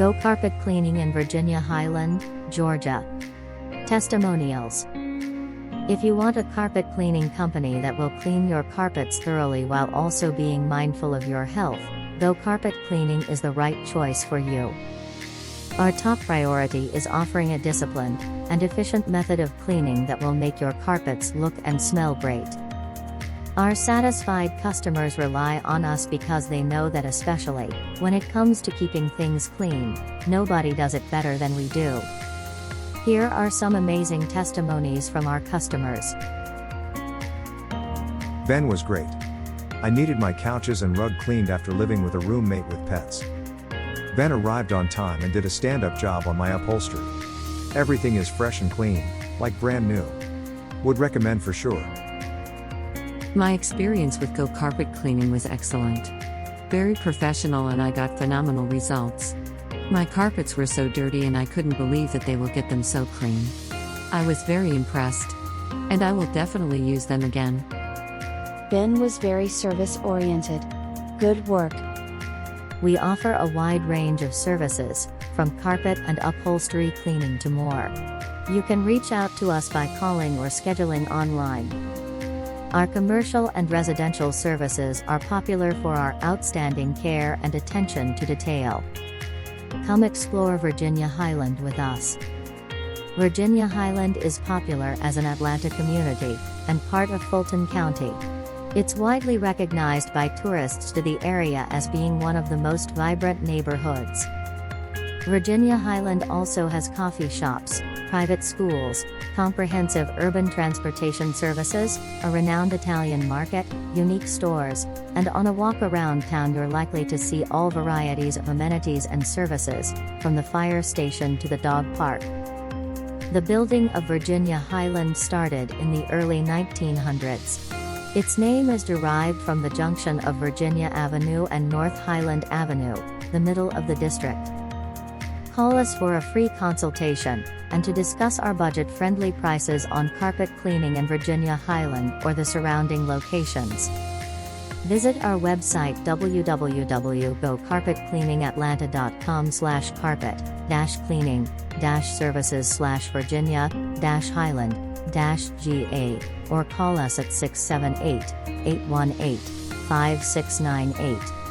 Go carpet cleaning in Virginia-Highland, Georgia. Testimonials. If you want a carpet cleaning company that will clean your carpets thoroughly while also being mindful of your health, Go Carpet Cleaning is the right choice for you. Our top priority is offering a disciplined and efficient method of cleaning that will make your carpets look and smell great. Our satisfied customers rely on us because they know that especially when it comes to keeping things clean, nobody does it better than we do. Here are some amazing testimonies from our customers. Ben was great. I needed my couches and rug cleaned after living with a roommate with pets. Ben arrived on time and did a stand-up job on my upholstery. Everything is fresh and clean, like brand new. Would recommend for sure. My experience with Go Carpet Cleaning was excellent. Very professional, and I got phenomenal results. My carpets were so dirty and I couldn't believe that they will get them so clean. I was very impressed. And I will definitely use them again. Ben was very service-oriented. Good work. We offer a wide range of services, from carpet and upholstery cleaning to more. You can reach out to us by calling or scheduling online. Our commercial and residential services are popular for our outstanding care and attention to detail. Come explore Virginia-Highland with us. Virginia-Highland is popular as an Atlanta community and part of Fulton County. It's widely recognized by tourists to the area as being one of the most vibrant neighborhoods. Virginia-Highland also has coffee shops, private schools, comprehensive urban transportation services, a renowned Italian market, unique stores, and on a walk around town you're likely to see all varieties of amenities and services, from the fire station to the dog park. The building of Virginia-Highland started in the early 1900s. Its name is derived from the junction of Virginia Avenue and North Highland Avenue, the middle of the district. Call us for a free consultation, and to discuss our budget-friendly prices on carpet cleaning in Virginia-Highland or the surrounding locations. Visit our website www.carpetcleaning-services/Virginia-Highland-GA, or call us at 678-818-5698.